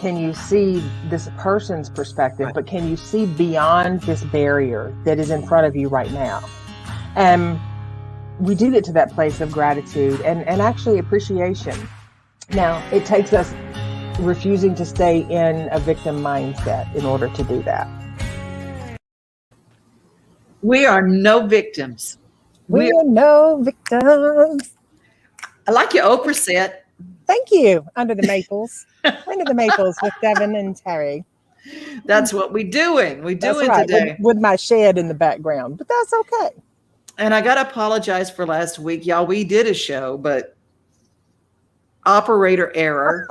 can you see this person's perspective, Right. but can you see beyond this barrier that is in front of you right now? And we do get to that place of gratitude and actually appreciation. Now, it takes us refusing to stay in a victim mindset in order to do that. We are no victims. We're no victims. I like your Oprah set. Thank you. Under the maples. Under the maples with Devon and Teri. That's what we're doing. We're doing right. today. With my shed in the background, but that's okay. And I got to apologize for last week. Y'all, we did a show, but operator error.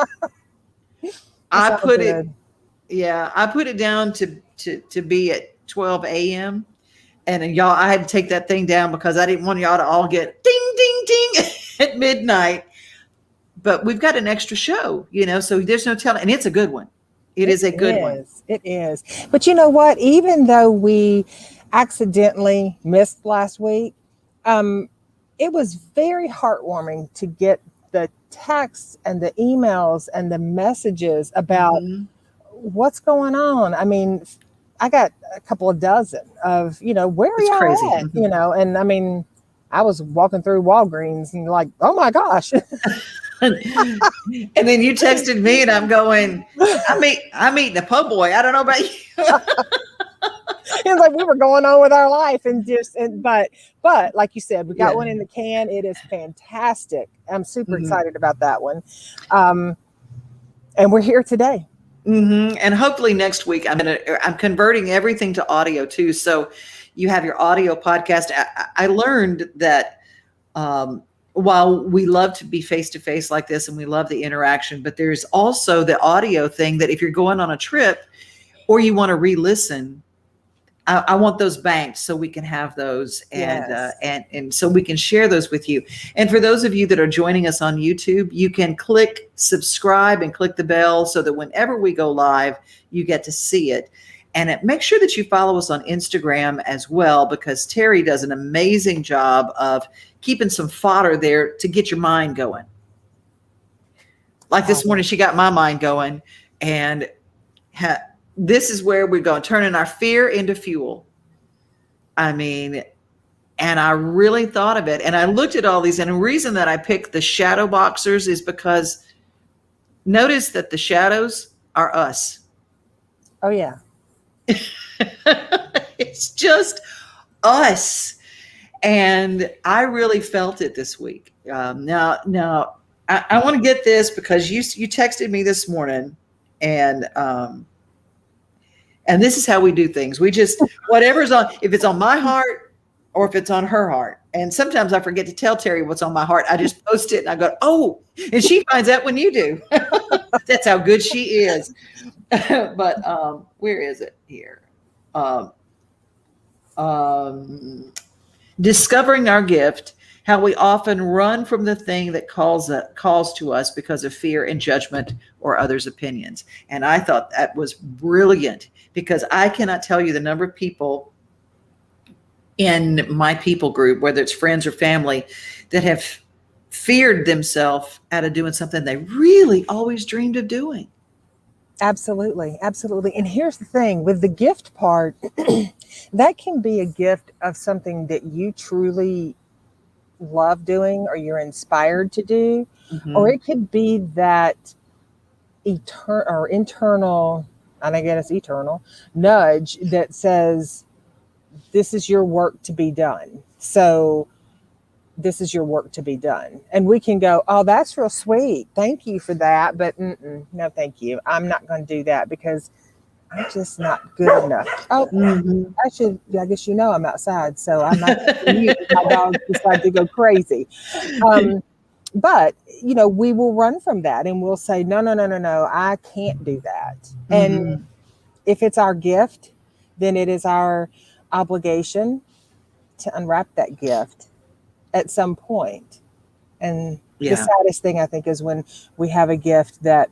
I put it down to be at 12 a.m. And y'all, I had to take that thing down because I didn't want y'all to all get ding, ding, ding at midnight. But we've got an extra show, so there's no telling. And it's a good one. It is a good one. It is. But you know what? Even though we accidentally missed last week, it was very heartwarming to get the texts and the emails and the messages about what's going on. I mean, I got a couple of dozen of, where are y'all at? And I mean, I was walking through Walgreens and like, oh my gosh. And then you texted me and I'm going, I'm eating a po' boy. I don't know about you. It's like we were going on with our life but like you said, we got one in the can. It is fantastic. I'm super excited about that one. And we're here today. And hopefully next week I'm converting everything to audio too. So you have your audio podcast. I learned that while we love to be face to face like this and we love the interaction, but there's also the audio thing that if you're going on a trip or you want to re-listen, I want those banked so we can have those and so we can share those with you. And for those of you that are joining us on YouTube, you can click subscribe and click the bell so that whenever we go live, you get to see it. And make sure that you follow us on Instagram as well, because Teri does an amazing job of keeping some fodder there to get your mind going. Like this morning, she got my mind going, and this is where we're going, turning our fear into fuel. I mean, and I really thought of it. And I looked at all these, and the reason that I picked the shadow boxers is because notice that the shadows are us. Oh, yeah. It's just us. And I really felt it this week. Now I want to get this because you texted me this morning, and this is how we do things. We just, whatever's on, if it's on my heart or if it's on her heart. And sometimes I forget to tell Teri what's on my heart. I just post it and I go, oh, and she finds out when you do. That's how good she is. But where is it here? Discovering our gift, how we often run from the thing that calls to us because of fear and judgment or others' opinions. And I thought that was brilliant, because I cannot tell you the number of people in my people group, whether it's friends or family, that have feared themselves out of doing something they really always dreamed of doing. Absolutely. Absolutely. And here's the thing with the gift part, that can be a gift of something that you truly love doing or you're inspired to do, or it could be that internal, and I guess eternal nudge that says, this is your work to be done. So this is your work to be done. And we can go, oh, that's real sweet. Thank you for that. But no, thank you. I'm not going to do that because I'm just not good enough. Oh, I guess I'm outside. So I'm not mute if my dogs decide to go crazy. But, we will run from that and we'll say, no, I can't do that. And if it's our gift, then it is our obligation to unwrap that gift at some point. And the saddest thing, I think, is when we have a gift that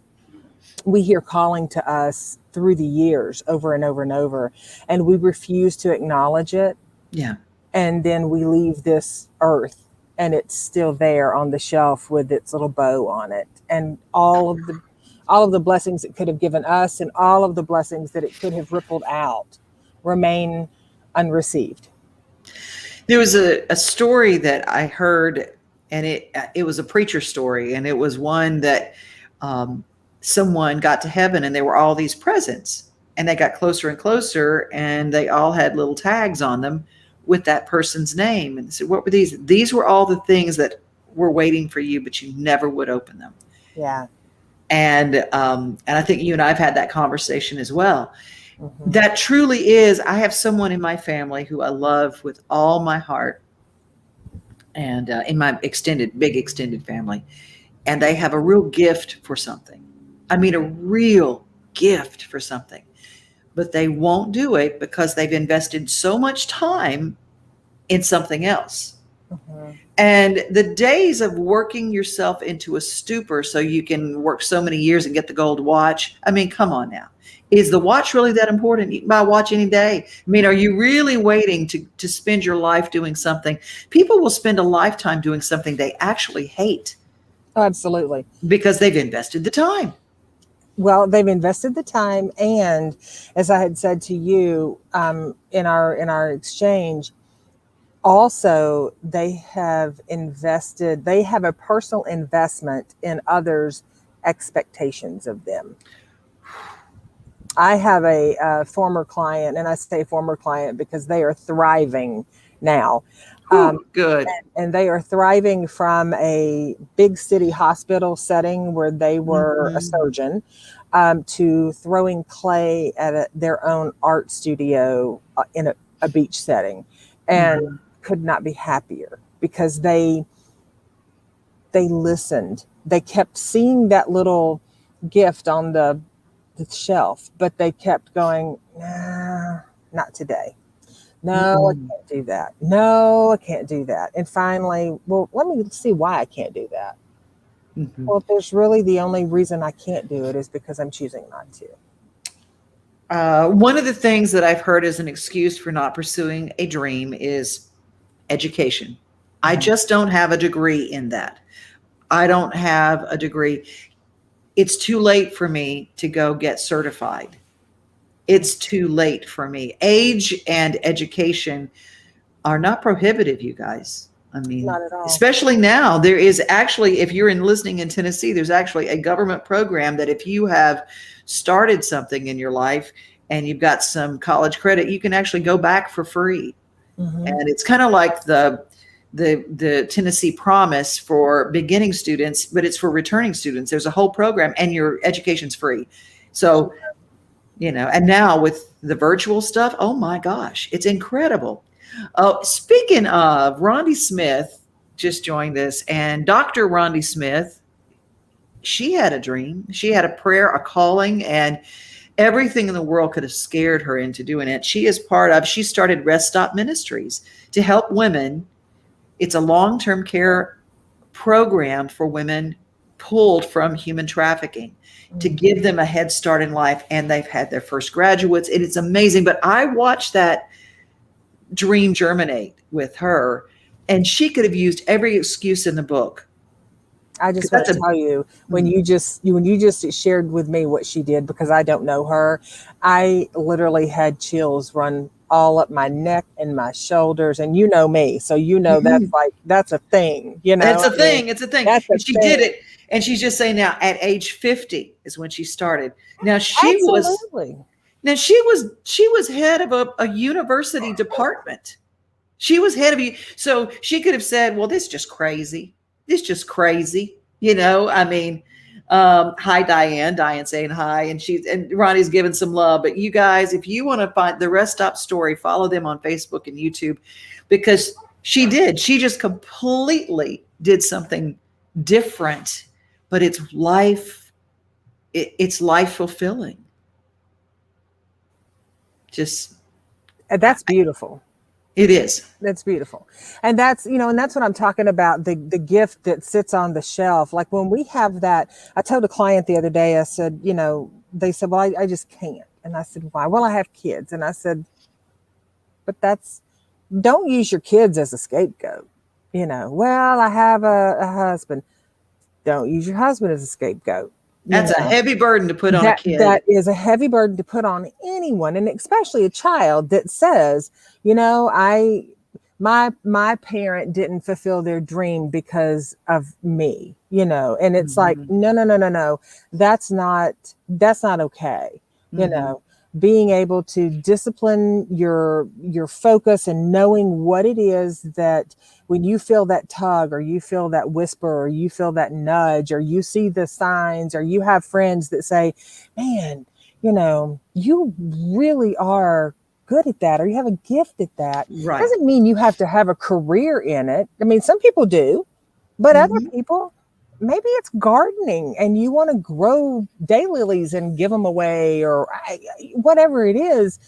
we hear calling to us through the years over and over and over, and we refuse to acknowledge it. Yeah. And then we leave this earth and it's still there on the shelf with its little bow on it. And all all of the blessings it could have given us and all of the blessings that it could have rippled out remain unreceived. There was a story that I heard, and it was a preacher story, and it was one that someone got to heaven, and there were all these presents, and they got closer and closer, and they all had little tags on them with that person's name. And they said, "What were these?" These were all the things that were waiting for you, but you never would open them. Yeah. And I think you and I've had that conversation as well. Mm-hmm. That truly is. I have someone in my family who I love with all my heart, and in my big extended family, and they have a real gift for something. I mean, a real gift for something, but they won't do it because they've invested so much time in something else. Mm-hmm. And the days of working yourself into a stupor so you can work so many years and get the gold watch. I mean, come on now. Is the watch really that important? You can buy a watch any day. I mean, are you really waiting to spend your life doing something? People will spend a lifetime doing something they actually hate. Oh, absolutely. Because they've invested the time. Well, they've invested the time, and as I had said to you in our exchange, also they have a personal investment in others' expectations of them. I have a former client, and I say former client because they are thriving now. Good. And they are thriving from a big city hospital setting where they were a surgeon to throwing clay at their own art studio in a beach setting, and could not be happier because they listened. They kept seeing that little gift on the shelf, but they kept going, nah, not today. No, I can't do that. No, I can't do that. And finally, well, let me see why I can't do that. Well, if there's really the only reason I can't do it is because I'm choosing not to. One of the things that I've heard as an excuse for not pursuing a dream is education. I just don't have a degree in that. I don't have a degree. It's too late for me to go get certified. It's too late for me. Age and education are not prohibitive, you guys. I mean, Not at all. especially now, there is actually, if you're listening in Tennessee, there's actually a government program that if you have started something in your life and you've got some college credit, you can actually go back for free. And it's kind of like the Tennessee Promise for beginning students, but it's for returning students. There's a whole program, and your education's free. So, and now with the virtual stuff, oh my gosh, it's incredible. Speaking of, Rhonda Smith just joined us, and Dr. Rhonda Smith, she had a dream. She had a prayer, a calling, and everything in the world could have scared her into doing it. She started Rest Stop Ministries to help women. It's a long-term care program for women pulled from human trafficking to give them a head start in life. And they've had their first graduates. And it's amazing. But I watched that dream germinate with her, and she could have used every excuse in the book. I just want to tell you, when you just shared with me what she did, because I don't know her, I literally had chills run all up my neck and my shoulders. And you know me, so that's a thing. It's a thing. It's a thing. She thing. did it, and she's just saying now, at age 50 is when she started. Now she was head of a university department. She was head of so she could have said, well, this is just crazy. It's just crazy. I mean, hi, Diane. Diane saying hi. And Ronnie's giving some love. But you guys, if you want to find the Rest Stop story, follow them on Facebook and YouTube, because she just completely did something different, but it's life fulfilling. That's beautiful. It is. That's beautiful. And that's what I'm talking about. The gift that sits on the shelf. Like when we have that, I told a client the other day, I said, they said, well, I just can't. And I said, why? Well, I have kids. And I said, but don't use your kids as a scapegoat. Well, I have a husband. Don't use your husband as a scapegoat. That's a heavy burden to put on a kid. That is a heavy burden to put on anyone, and especially a child that says, my parent didn't fulfill their dream because of me, and it's like, no, that's not okay. Being able to discipline your focus and knowing what it is that when you feel that tug, or you feel that whisper, or you feel that nudge, or you see the signs, or you have friends that say, man, you really are good at that, or you have a gift at that. Right. Doesn't mean you have to have a career in it. I mean, some people do, but other people, maybe it's gardening and you want to grow daylilies and give them away, or whatever it is.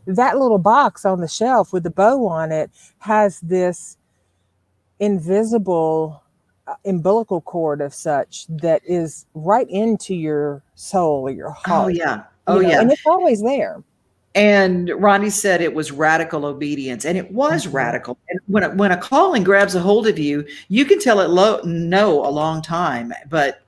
That little box on the shelf with the bow on it has this invisible umbilical cord of such that is right into your soul or your heart. Oh yeah. And it's always there. And Ronnie said it was radical obedience, and it was radical. And when a calling grabs a hold of you, you can tell it no a long time, but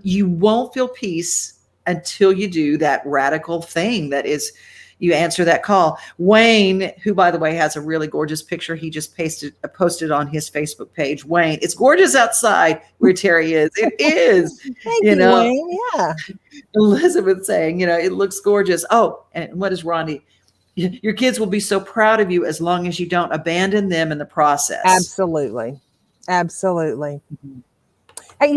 you won't feel peace until you do that radical thing. That is, you answer that call. Wayne, who by the way has a really gorgeous picture, he just posted on his Facebook page. Wayne, it's gorgeous outside where Teri is. It is. Thank you, Wayne. Yeah. Elizabeth saying, it looks gorgeous. Oh, and what is Ronnie? Your kids will be so proud of you as long as you don't abandon them in the process. Absolutely. And,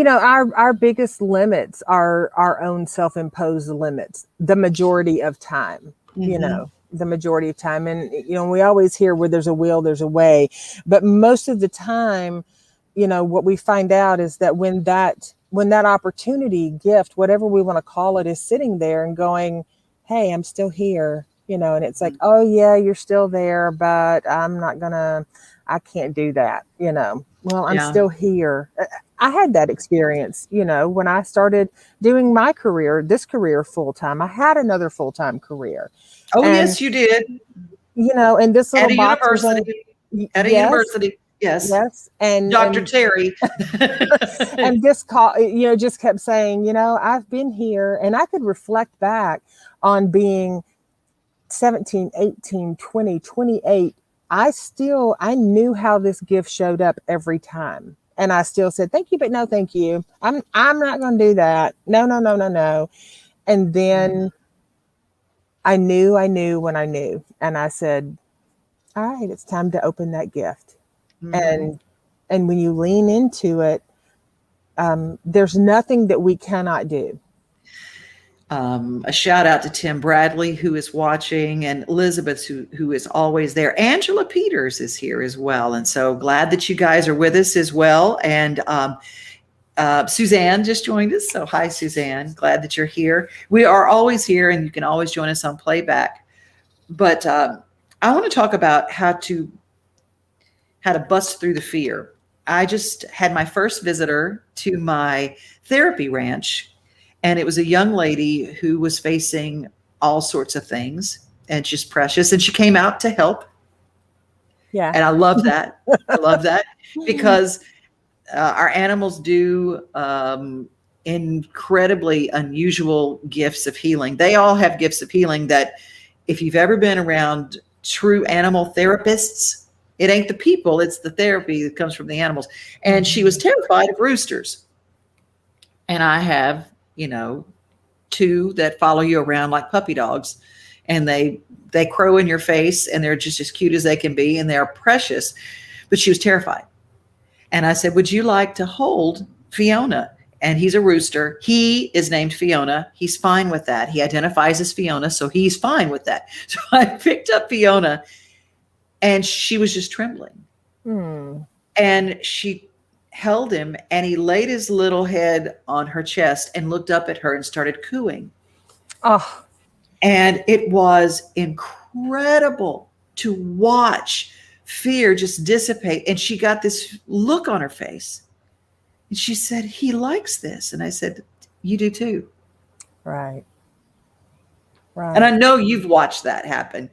our biggest limits are our own self-imposed limits, the majority of time, the majority of time. And, we always hear where there's a will, there's a way. But most of the time, what we find out is that when that opportunity, gift, whatever we want to call it, is sitting there and going, hey, I'm still here, and it's like, oh yeah, you're still there, but I can't do that, well, I'm still here. I had that experience, when I started doing this career full time. I had another full-time career. Oh, yes, you did. And this little box at a university. Yes. And Dr. Teri. And this call, just kept saying, I've been here, and I could reflect back on being 17, 18, 20, 28. I knew how this gift showed up every time. And I still said, thank you, but no, thank you. I'm not going to do that. No. And then I knew when I knew. And I said, all right, it's time to open that gift. And when you lean into it, there's nothing that we cannot do. A shout out to Tim Bradley, who is watching, and Elizabeth, who is always there. Angela Peters is here as well. And so glad that you guys are with us as well. And Suzanne just joined us. So hi, Suzanne. Glad that you're here. We are always here, and you can always join us on playback. But I want to talk about how to bust through the fear. I just had my first visitor to my therapy ranch, and it was a young lady who was facing all sorts of things, and just precious. And she came out to help. Yeah. And I love that. I love that because our animals do incredibly unusual gifts of healing. They all have gifts of healing that if you've ever been around true animal therapists, it ain't the people, it's the therapy that comes from the animals. And she was terrified of roosters. And I have, two that follow you around like puppy dogs, and they crow in your face, and they're just as cute as they can be, and they're precious. But she was terrified. And I said, would you like to hold Fiona? And he's a rooster. He is named Fiona. He's fine with that. He identifies as Fiona, so he's fine with that. So I picked up Fiona, and she was just trembling. And she held him, and he laid his little head on her chest and looked up at her and started cooing. Oh. And it was incredible to watch fear just dissipate. And she got this look on her face. And she said, he likes this. And I said, you do too. Right. And I know you've watched that happen.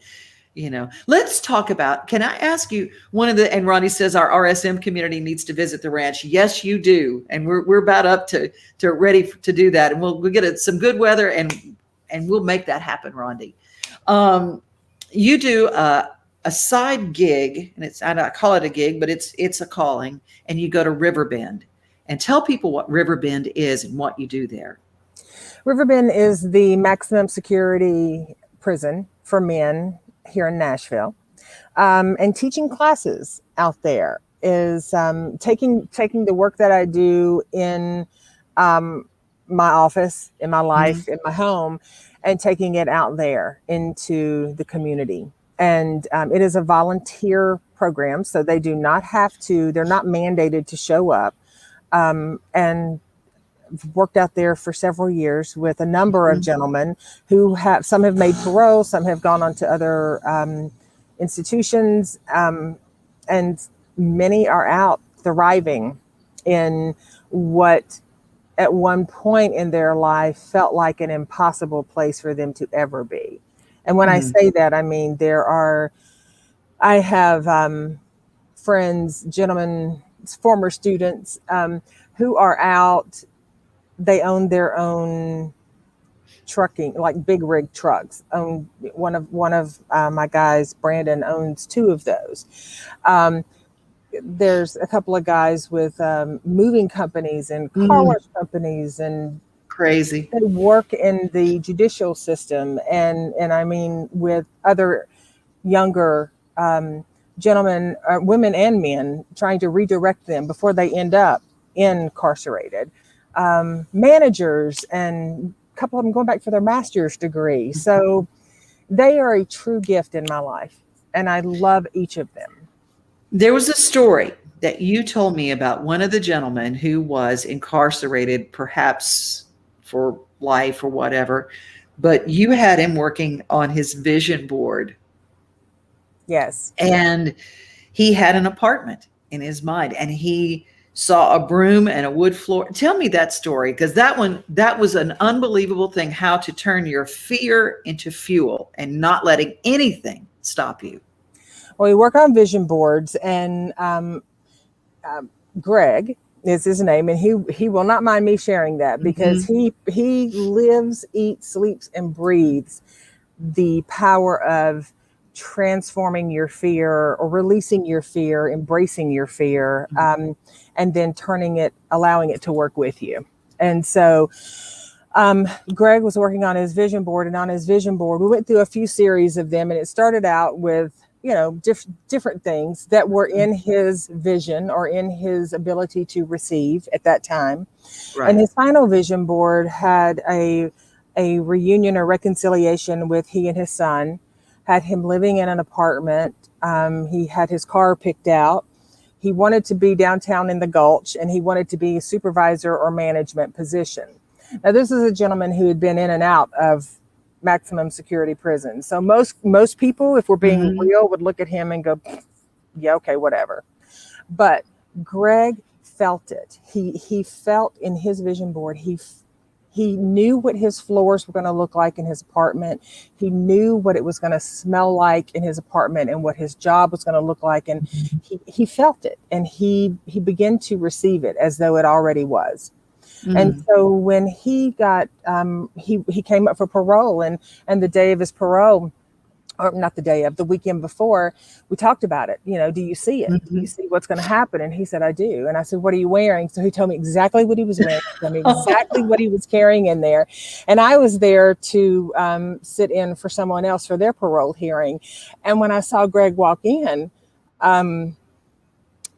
Let's talk about, can I ask you and Ronnie says our RSM community needs to visit the ranch. Yes, you do. And we're about up to ready to do that. And we'll get some good weather and we'll make that happen, Rondi. You do a side gig, and I call it a gig, but it's a calling, and you go to Riverbend. And tell people what Riverbend is and what you do there. Riverbend is the maximum security prison for men here in Nashville. And teaching classes out there is taking the work that I do in my office, in my life, in my home, and taking it out there into the community. And it is a volunteer program, so they do not have to, they're not mandated to show up. And worked out there for several years with a number of gentlemen who some have made parole, some have gone on to other institutions, and many are out thriving in what at one point in their life felt like an impossible place for them to ever be. And when I say that, I mean, I have friends, gentlemen, former students who are out. They own their own trucking, like big rig trucks. One of my guys, Brandon, owns 2 of those. There's a couple of guys with moving companies and car wash companies, and crazy. They work in the judicial system, and I mean with other younger gentlemen, women and men, trying to redirect them before they end up incarcerated. Managers, and a couple of them going back for their master's degree. So they are a true gift in my life, and I love each of them. There was a story that you told me about one of the gentlemen who was incarcerated, perhaps for life or whatever, but you had him working on his vision board. Yes. And he had an apartment in his mind, and he saw a broom and a wood floor. Tell me that story, because that was an unbelievable thing, how to turn your fear into fuel and not letting anything stop you. Well, we work on vision boards, and Greg is his name, and he will not mind me sharing that, because he lives, eats, sleeps, and breathes the power of transforming your fear, or releasing your fear, embracing your fear, and then allowing it to work with you. And so Greg was working on his vision board, and on his vision board, we went through a few series of them, and it started out with, different things that were in his vision or in his ability to receive at that time. Right. And his final vision board had a reunion or reconciliation with he and his son, had him living in an apartment. He had his car picked out. He wanted to be downtown in the Gulch, and he wanted to be a supervisor or management position. Now, this is a gentleman who had been in and out of maximum security prison. So most people, if we're being real, would look at him and go, yeah, okay, whatever. But Greg felt it. He felt in his vision board, he knew what his floors were going to look like in his apartment. He knew what it was going to smell like in his apartment, and what his job was going to look like. And he felt it, and he began to receive it as though it already was. And so when he got, he came up for parole, and the day of his parole, or not the day of, the weekend before, we talked about it. Do you see it? Do you see what's going to happen? And he said, I do. And I said, what are you wearing? So he told me exactly what he was wearing, told me exactly what he was carrying in there. And I was there to sit in for someone else for their parole hearing. And when I saw Greg walk in,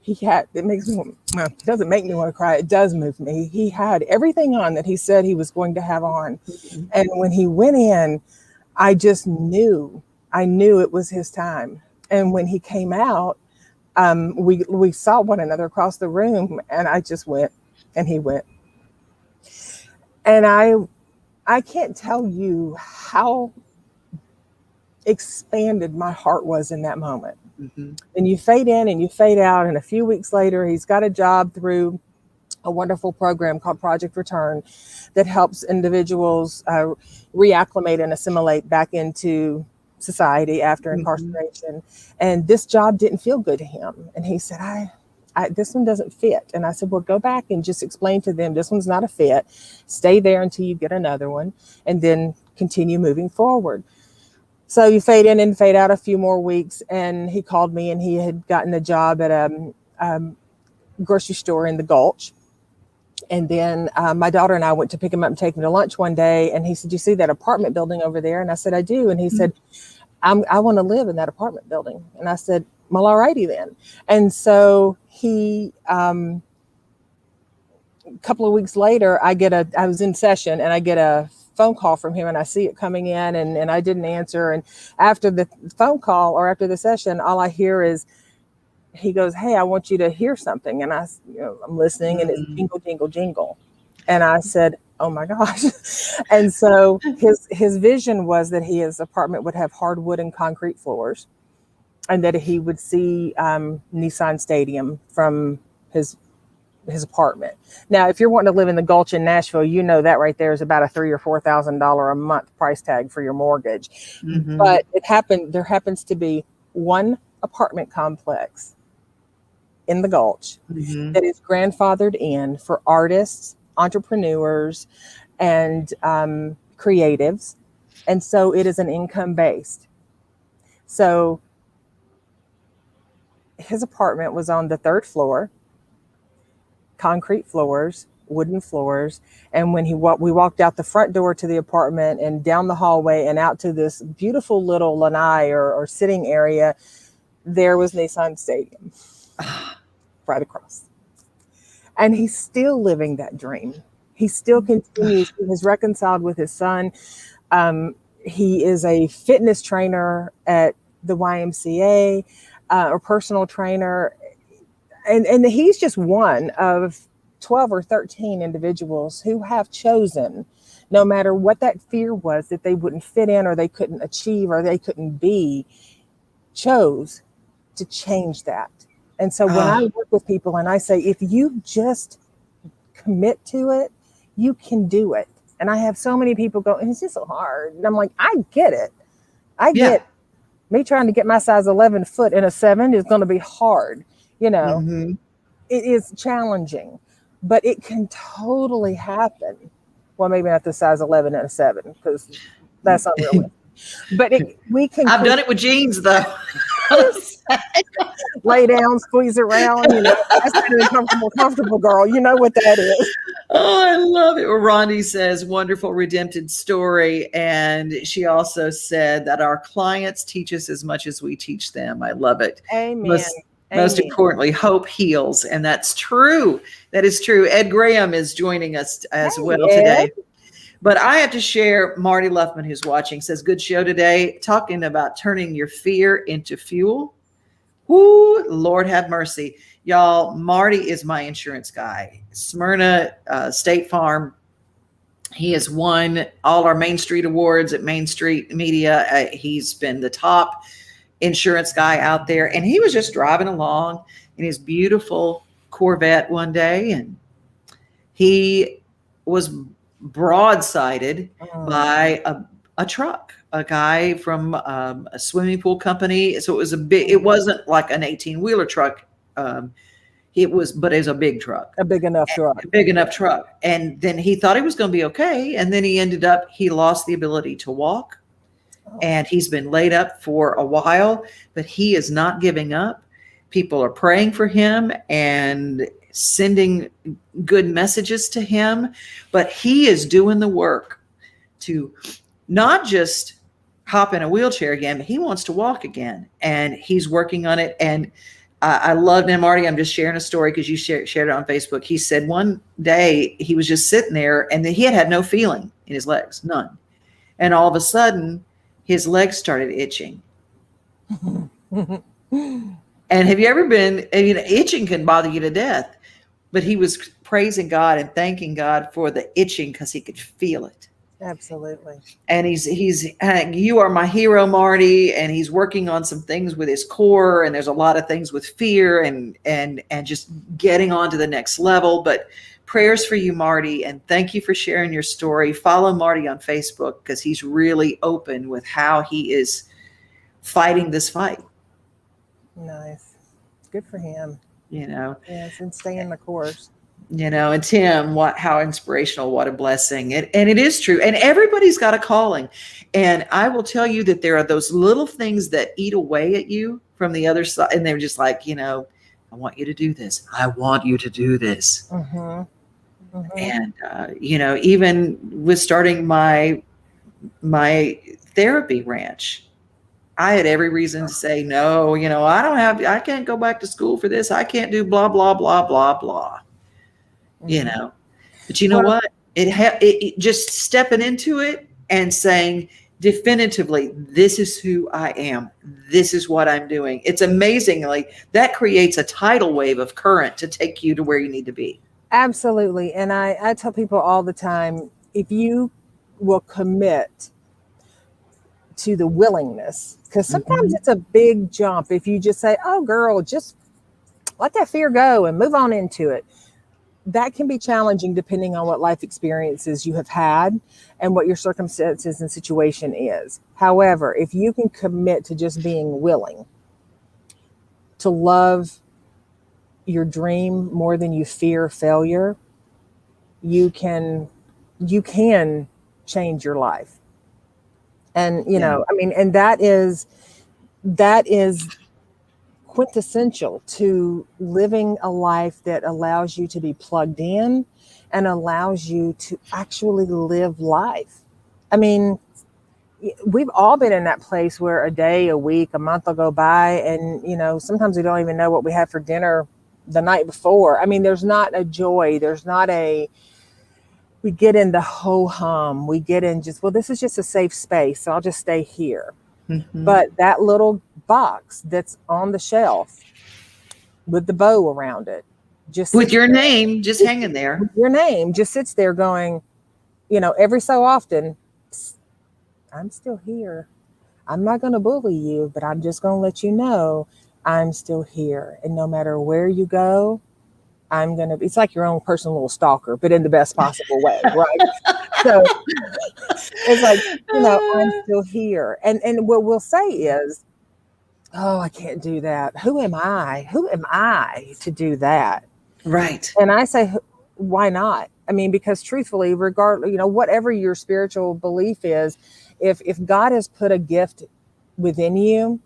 it doesn't make me want to cry. It does move me. He had everything on that he said he was going to have on. And when he went in, I just knew it was his time. And when he came out, we saw one another across the room, and I just went, and he went. And I can't tell you how expanded my heart was in that moment. And you fade in and you fade out, and a few weeks later, he's got a job through a wonderful program called Project Return that helps individuals reacclimate and assimilate back into society after incarceration. And this job didn't feel good to him. And he said, this one doesn't fit. And I said, well, go back and just explain to them, this one's not a fit. Stay there until you get another one, and then continue moving forward. So you fade in and fade out a few more weeks. And he called me, and he had gotten a job at a grocery store in the Gulch. And then my daughter and I went to pick him up and take him to lunch one day. And he said, you see that apartment building over there? And I said, I do. And he said, I want to live in that apartment building. And I said, well, all righty then. And so he, a couple of weeks later, I was in session, and I get a phone call from him, and I see it coming in, and I didn't answer. And after the phone call, or after the session, all I hear is, he goes, hey, I want you to hear something. And I'm listening, and it's jingle, jingle, jingle. And I said, oh my gosh. And so his vision was that his apartment would have hardwood and concrete floors, and that he would see Nissan Stadium from his apartment. Now, if you're wanting to live in the Gulch in Nashville, you know that right there is about a $3,000 or $4,000 a month price tag for your mortgage. But there happens to be one apartment complex in the Gulch that is grandfathered in for artists, entrepreneurs, and creatives. And so it is an income based. So his apartment was on the 3rd floor, concrete floors, wooden floors. And when we walked out the front door to the apartment and down the hallway and out to this beautiful little lanai or sitting area, there was Nissan Stadium right across. And he's still living that dream. He still continues. He has reconciled with his son. He is a fitness trainer at the YMCA, or personal trainer. And he's just one of 12 or 13 individuals who have chosen, no matter what that fear was that they wouldn't fit in, or they couldn't achieve, or they couldn't be, chose to change that. And so when I work with people and I say, if you just commit to it, you can do it. And I have so many people go, it's just so hard. And I'm like, I get it. I get me trying to get my size 11 foot in a 7 is going to be hard. It is challenging, but it can totally happen. Well, maybe not the size 11 and a 7, because that's unrealistic. But we can. I've done it with jeans, though. Lay down, squeeze around. That's better than comfortable, girl. You know what that is. Oh, I love it. Well, Rondi says, wonderful redempted story. And she also said that our clients teach us as much as we teach them. I love it. Amen. Most importantly, hope heals. And that's true. That is true. Ed Graham is joining us as well today. But I have to share, Marty Luffman, who's watching, says, good show today, talking about turning your fear into fuel. Whoo, Lord have mercy. Y'all, Marty is my insurance guy. Smyrna State Farm. He has won all our Main Street awards at Main Street Media. He's been the top insurance guy out there. And he was just driving along in his beautiful Corvette one day, and he was broadsided by a truck, a guy from a swimming pool company. So it wasn't like an 18-wheeler truck. It was a big truck, a big enough truck. And then he thought he was going to be okay. And then he lost the ability to walk, and he's been laid up for a while, but he is not giving up. People are praying for him and sending good messages to him, but he is doing the work to not just hop in a wheelchair again, but he wants to walk again, and he's working on it. And I loved him, Marty. I'm just sharing a story because you shared it on Facebook. He said one day he was just sitting there, and he had no feeling in his legs, none. And all of a sudden his legs started itching. And have you ever been, itching can bother you to death, but he was praising God and thanking God for the itching because he could feel it. Absolutely. And he's you are my hero, Marty. And he's working on some things with his core. And there's a lot of things with fear and just getting on to the next level. But prayers for you, Marty. And thank you for sharing your story. Follow Marty on Facebook because he's really open with how he is fighting this fight. Nice. Good for him. Yes, and staying the course. And Tim, how inspirational, what a blessing. And it is true. And everybody's got a calling. And I will tell you that there are those little things that eat away at you from the other side. And they're just like, I want you to do this. I want you to do this. Mm-hmm. Mm-hmm. And, even with starting my therapy ranch, I had every reason to say, no, I can't go back to school for this. I can't do blah, blah, blah, blah, blah. Mm-hmm. But you know what? It just stepping into it and saying definitively, this is who I am. This is what I'm doing. It's amazingly that creates a tidal wave of current to take you to where you need to be. Absolutely. And I tell people all the time, if you will commit to the willingness, because sometimes it's a big jump. If you just say, oh girl, just let that fear go and move on into it. That can be challenging depending on what life experiences you have had and what your circumstances and situation is. However, if you can commit to just being willing to love your dream more than you fear failure, you can change your life. And, and that is quintessential to living a life that allows you to be plugged in and allows you to actually live life. I mean, we've all been in that place where a day, a week, a month will go by and, sometimes we don't even know what we had for dinner the night before. I mean, there's not a joy. We get in the ho-hum. We get in this is just a safe space. So I'll just stay here. Mm-hmm. But that little box that's on the shelf with the bow around it, just with your name just hanging there. Your name just sits there going, every so often, I'm still here. I'm not going to bully you, but I'm just going to let you know I'm still here. And no matter where you go, I'm going to be, it's like your own personal little stalker, but in the best possible way, right? So it's like, I'm still here. And what we'll say is, oh, I can't do that. Who am I? Who am I to do that? Right. And I say, why not? I mean, because truthfully, regardless, whatever your spiritual belief is, if God has put a gift within you,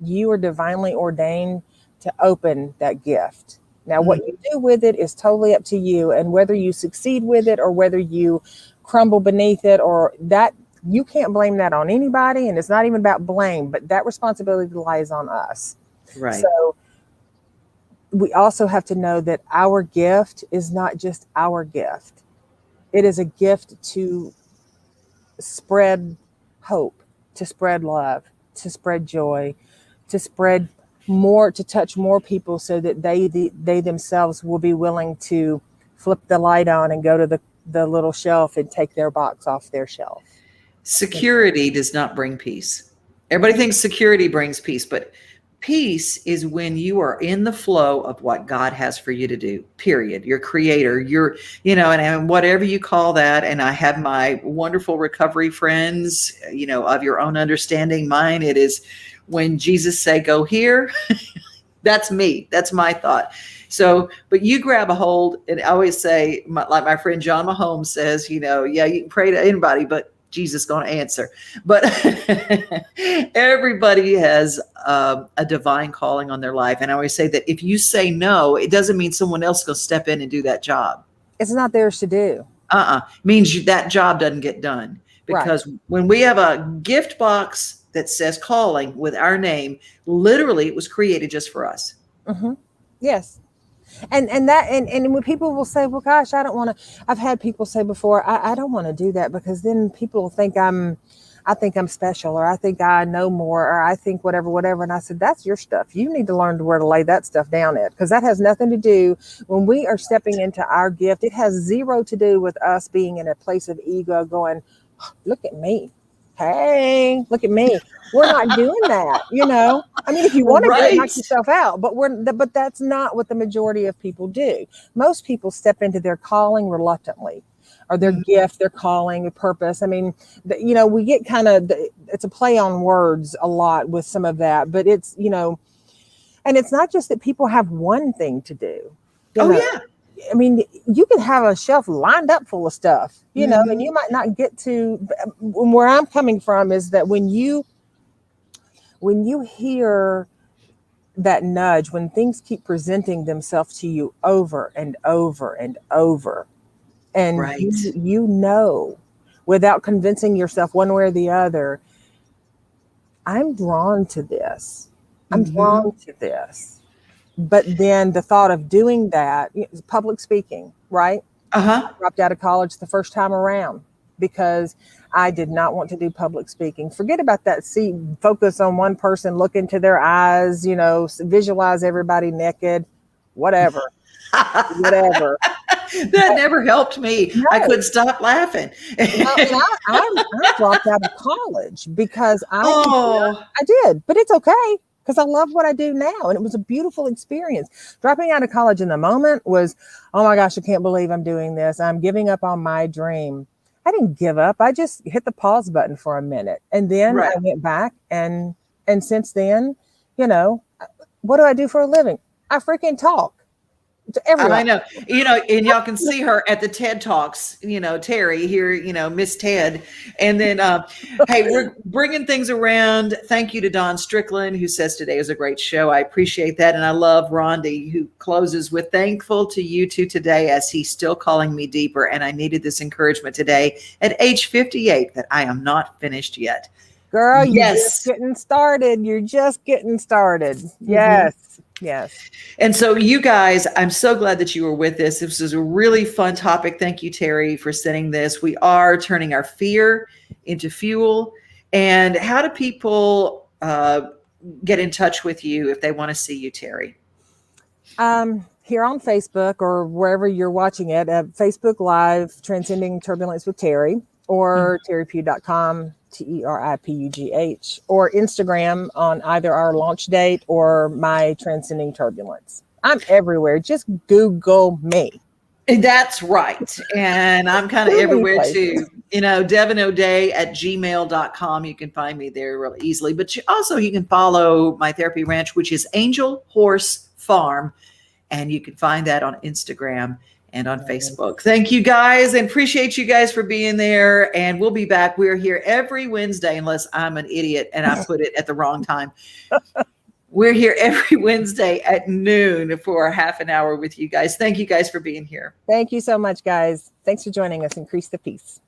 you are divinely ordained to open that gift. Now, what you do with it is totally up to you. And whether you succeed with it or whether you crumble beneath it or that, you can't blame that on anybody. And it's not even about blame, but that responsibility lies on us. Right. So we also have to know that our gift is not just our gift. It is a gift to spread hope, to spread love, to spread joy, to spread more, to touch more people so that they themselves will be willing to flip the light on and go to the little shelf and take their box off their shelf. Security does not bring peace. Everybody thinks security brings peace, but peace is when you are in the flow of what God has for you to do, period. Your creator, and whatever you call that. And I have my wonderful recovery friends, of your own understanding. Mine, it is when Jesus say, go here, that's me. That's my thought. So, but you grab a hold, and I always say, like my friend John Mahomes says, you can pray to anybody, but Jesus going to answer. But everybody has a divine calling on their life. And I always say that if you say no, it doesn't mean someone else is going to step in and do that job. It's not theirs to do. Means that job doesn't get done. Because when we have a gift box that says calling with our name, literally it was created just for us. Mm-hmm. Yes. And when people will say, well, gosh, I don't want to, I've had people say before, I don't want to do that because then people will think I'm special, or I think I know more, or I think whatever. And I said, that's your stuff. You need to learn where to lay that stuff down at, because that has nothing to do when we are stepping into our gift. It has zero to do with us being in a place of ego going, look at me. Hey, look at me. We're not doing that, I mean, if you want to do it, knock yourself out, but that's not what the majority of people do. Most people step into their calling reluctantly. or their gift, their calling, their purpose. I mean, we get kind of, it's a play on words a lot with some of that, but it's, and it's not just that people have one thing to do. Yeah. I mean, you can have a shelf lined up full of stuff, and you might not get to. Where I'm coming from is that when you hear that nudge, when things keep presenting themselves to you over and over and over, and Right. without convincing yourself one way or the other, I'm drawn to this. I'm drawn to this. But then the thought of doing that, public speaking, right? I dropped out of college the first time around because I did not want to do public speaking. Forget about that. See, focus on one person, look into their eyes, visualize everybody naked, whatever. That never helped me. No. I couldn't stop laughing. I dropped out of college because I did, but it's okay. Because I love what I do now. And it was a beautiful experience. Dropping out of college in the moment was, oh my gosh, I can't believe I'm doing this. I'm giving up on my dream. I didn't give up. I just hit the pause button for a minute. And then I went back and since then, what do I do for a living? I freaking talk to everyone. I know, and y'all can see her at the TED Talks, Teri here, Miss Ted. And then, hey, we're bringing things around. Thank you to Don Strickland, who says today was a great show. I appreciate that. And I love Rondi, who closes with thankful to you two today as he's still calling me deeper. And I needed this encouragement today at age 58 that I am not finished yet. Girl, you're just getting started. You're just getting started. Yes. Yes. And so you guys, I'm so glad that you were with us. This was a really fun topic. Thank you, Teri, for sending this. We are turning our fear into fuel. And how do people get in touch with you if they want to see you, Teri? Here on Facebook or wherever you're watching it, Facebook Live, Transcending Turbulence with Teri, or teripugh.com. TERIPUGH, or Instagram on either our launch date or my Transcending Turbulence. I'm everywhere. Just Google me. That's right. And I'm kind of everywhere too. Devon O'Day at gmail.com. You can find me there real easily. But you can follow my therapy ranch, which is Angel Horse Farm. And you can find that on Instagram and on Facebook. Thank you guys, and appreciate you guys for being there. And we'll be back. We're here every Wednesday, unless I'm an idiot and I put it at the wrong time. We're here every Wednesday at noon for a half an hour with you guys. Thank you guys for being here. Thank you so much, guys. Thanks for joining us. Increase the peace.